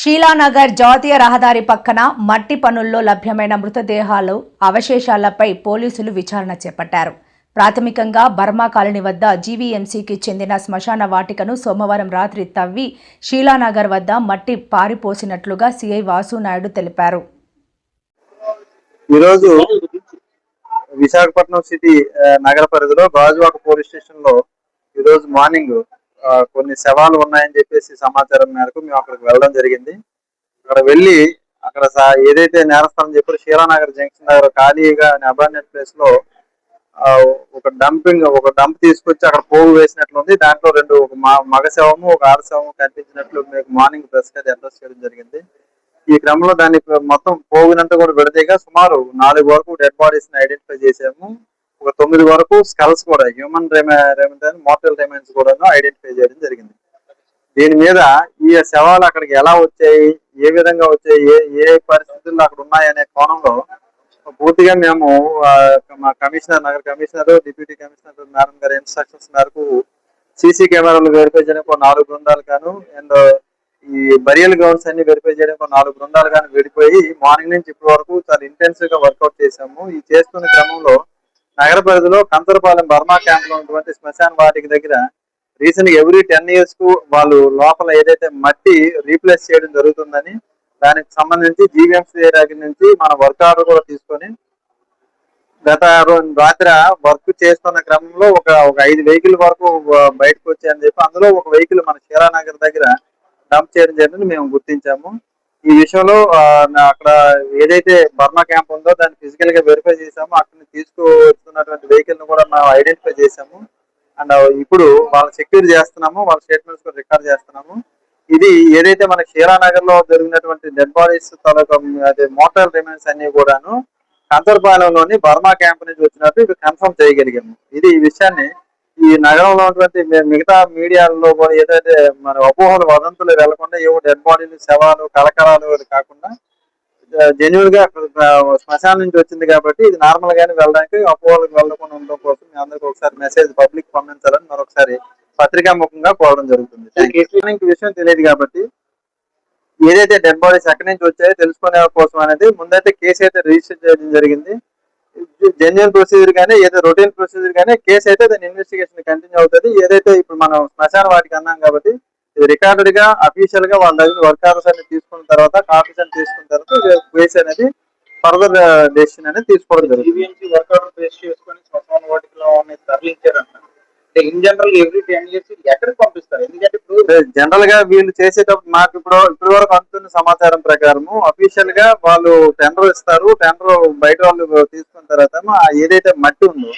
షీలానగర్ జాతీయ రహదారి పక్కన మట్టి పనుల్లో లభ్యమైన మృతదేహాలు అవశేషాలపై పోలీసులు విచారణ చేపట్టారు. ప్రాథమికంగా బర్మా కాలనీ వద్ద జీవీఎంసీకి చెందిన శ్మశాన వాటికను సోమవారం రాత్రి తవ్వి షీలానగర్ వద్ద మట్టి పారిపోసినట్లుగా సీఐ వాసునాయుడు తెలిపారు. ఈరోజు విశాఖపట్నం సిటీ నగర పరిధిలో గాజువాక పోలీస్ స్టేషన్ లో ఈరోజు మార్నింగ్ కొన్ని శవాలు ఉన్నాయని చెప్పేసి సమాచారం మేరకు మేము అక్కడికి వెళ్ళడం జరిగింది. అక్కడ వెళ్ళి అక్కడ ఏదైతే నేరస్థలం చెప్పారు షీలానగర్ జంక్షన్ దగ్గర ఖాళీగా అబాండెంట్ ప్లేస్ లో ఒక డంప్ తీసుకొచ్చి అక్కడ పోగు వేసినట్లుంది. దాంట్లో ఒక మగ శవము ఒక ఆడ శవము కనిపించినట్లు మీకు మార్నింగ్ ప్రెస్ కి అడ్రస్ చేయడం జరిగింది. ఈ క్రమంలో దాన్ని మొత్తం పోగినంతా కూడా విడదీగా సుమారు 4 వరకు డెడ్ బాడీస్ ని ఐడెంటిఫై చేసాము. ఒక 9 వరకు స్కల్స్ కూడా హ్యూమన్ మోర్టల్ రిమైన్స్ కూడా ఐడెంటిఫై చేయడం జరిగింది. దీని మీద ఈ శవాలు అక్కడికి ఎలా వచ్చాయి, ఏ విధంగా వచ్చాయి, ఏ పరిస్థితుల్లో అక్కడ ఉన్నాయనే కోణంలో పూర్తిగా మేము మా నగర కమిషనర్ డిప్యూటీ కమిషనర్ మేడం గారి ఇన్స్ట్రక్షన్స్ మేరకు సీసీ కెమెరాలు వెరిఫై చేయడానికి 4 బృందాలు గాను అండ్ ఈ బరియల్ గ్రౌండ్స్ అన్ని వెరిఫై చేయడానికి 4 బృందాలు గాను విడిపోయి మార్నింగ్ నుంచి ఇప్పటి వరకు చాలా ఇంటెన్సివ్ గా వర్కౌట్ చేశాము. ఈ చేస్తున్న క్రమంలో నగర పరిధిలో కంతరపాలెం బర్మా క్యాంప్ లో ఉన్నటువంటి శ్మశాన వాటిక దగ్గర రీసెంట్ గా ఎవ్రీ 10 years కు వాళ్ళు లోపల ఏదైతే మట్టి రీప్లేస్ చేయడం జరుగుతుందని దానికి సంబంధించి జీవీఎంసీ దగ్గర నుంచి మన వర్క్ ఆర్డర్ కూడా తీసుకొని గత రాత్రి వర్క్ చేస్తున్న క్రమంలో ఒక 5 వెహికల్ వరకు బయటకు వచ్చాయని చెప్పి అందులో ఒక వెహికల్ మన షీలానగర్ దగ్గర డంప్ చేయడం జరిగింది మేము గుర్తించాము. ఈ విషయంలో అక్కడ ఏదైతే బర్మా క్యాంప్ ఉందో దాన్ని ఫిజికల్ గా వెరిఫై చేసాము. అక్కడ తీసుకువస్తున్నటువంటి వెహికల్ ను కూడా మనం ఐడెంటిఫై చేసాము. అండ్ ఇప్పుడు వాళ్ళని సెక్యూర్ చేస్తున్నాము, వాళ్ళ స్టేట్మెంట్స్ కూడా రికార్డ్ చేస్తున్నాము. ఇది ఏదైతే మన షీలానగర్ లో జరిగినటువంటి డెడ్ బాడీస్ అదే మోర్టల్ రిమైన్స్ అన్ని కూడాను కంతర్పాలెంలోని బర్మా క్యాంప్ నుంచి వచ్చినట్టు ఇది కన్ఫర్మ్ చేయగలిగాము. ఈ విషయాన్ని ఈ నగరంలో ఉన్నటువంటి మిగతా మీడియాల్లో కూడా ఏదైతే మన అపోహలు వదంతులు వెళ్లకుండా ఏవో డెడ్ బాడీలు శవాలు కలకలాలు కాకుండా జెన్యున్ గా శ్మశానం నుంచి వచ్చింది కాబట్టి ఇది నార్మల్ గానే వెళ్ళడానికి అపోహలకు వెళ్లకుండా ఉండడం కోసం మీ అందరికి ఒకసారి మెసేజ్ పబ్లిక్ పంపించాలని మరొకసారి పత్రికా ముఖంగా కోరడం జరుగుతుంది. విషయం తెలియదు కాబట్టి ఏదైతే డెడ్ బాడీస్ ఎక్కడి నుంచి వచ్చాయో తెలుసుకునే కోసం అనేది ముందైతే కేసు అయితే రిజిస్టర్ చేయడం జరిగింది. జెన్యున్ ప్రొసీజర్ గానీ ఏదో రొటీన్ ప్రొసీజర్ గానీ కేసు అయితే దాని ఇన్వెస్టిగేషన్ కంటిన్యూ అవుతుంది. ఏదైతే ఇప్పుడు మనం శ్మశాన వాటికి అన్నాం కాబట్టి ఇది రికార్డెడ్ గా అఫీషియల్ గా వాళ్ళ దగ్గర వర్క్ ఆర్డర్స్ అన్ని తీసుకున్న తర్వాత కాపీస్ అని తీసుకున్న తర్వాత కేసు అనేది ఫర్దర్ డెసిషన్ అనేది తీసుకోవడం జరుగుతుంది. వర్క్ ఆర్డర్ బేస్ చేసుకొని శ్మశాన వాటికలో తరలించారంట. ఇన్ జనరల్ ఎవ్రీ 10 years ఎక్కడికి పంపిస్తారు? ఎందుకంటే ఇప్పుడు జనరల్ గా వీళ్ళు చేసేటప్పుడు మాకు ఇప్పటి వరకు అందుతున్న సమాచారం ప్రకారము అఫీషియల్ గా వాళ్ళు టెండర్ ఇస్తారు. టెండర్ బయట వాళ్ళు తీసుకున్న తర్వాత ఏదైతే మట్టి ఉందో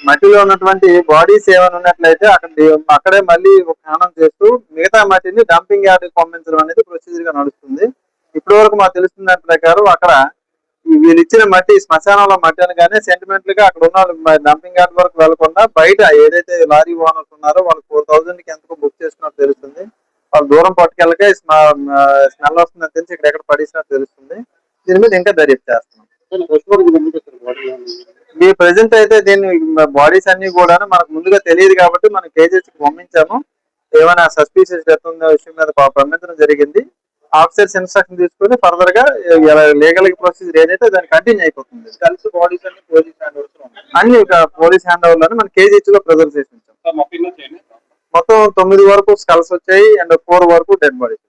మట్టిలో ఉన్నటువంటి బాడీస్ ఏమైనా ఉన్నట్లయితే అక్కడే మళ్ళీ ఖననం చేస్తూ మిగతా మట్టిని డంపింగ్ యార్డ్ పంపించడం అనేది ప్రొసీజర్ గా నడుస్తుంది. ఇప్పటి వరకు మాకు తెలుస్తున్న ప్రకారం అక్కడ వీళ్ళు ఇచ్చిన మట్టి శ్మశానంలో మట్టి అని కానీ సెంటిమెంటల్ గా అక్కడ ఉన్న డంపింగ్ యార్డ్ వరకు వెళ్లకుండా బయట ఏదైతే లారీ ఓనర్స్ ఉన్నారో వాళ్ళు 4,000 కి ఎంతకు బుక్ చేసుకున్నట్టు తెలుస్తుంది. వాళ్ళు దూరం పట్టుకెళ్ళకే స్మెల్ వస్తుందని తెలిసి ఇక్కడ ఎక్కడ పడేసినట్టు తెలుస్తుంది. దీని మీద ఇంకా దర్యాప్తు చేస్తున్నాం. ఈ ప్రెసెంట్ అయితే దీన్ని బాడీస్ అన్ని కూడా మనకు ముందుగా తెలియదు కాబట్టి మనం కేజెస్ పంపించాము. ఏమైనా సస్పీషియస్ డెత్ ఉన్న విషయం మీద పంపించడం జరిగింది. ఆఫీసర్స్ ఇన్స్ట్రక్షన్ తీసుకుని ఫర్దర్ గా లీగల్ ప్రొసీజర్ ఏదైతే దాన్ని కంటిన్యూ అయిపోతుంది. కలిసి బాడీస్ అన్ని పోలీస్ హ్యాండ్ ఓవర్స్ అన్ని పోలీస్ హ్యాండ్ ఓవర్ లోనే మన కేజీహెచ్ లో ప్రిజర్వ్ చేసి ఉంచాం. మొత్తం 9 వరకు స్కల్స్ వచ్చాయి అండ్ 4 వరకు డెడ్ బాడీస్.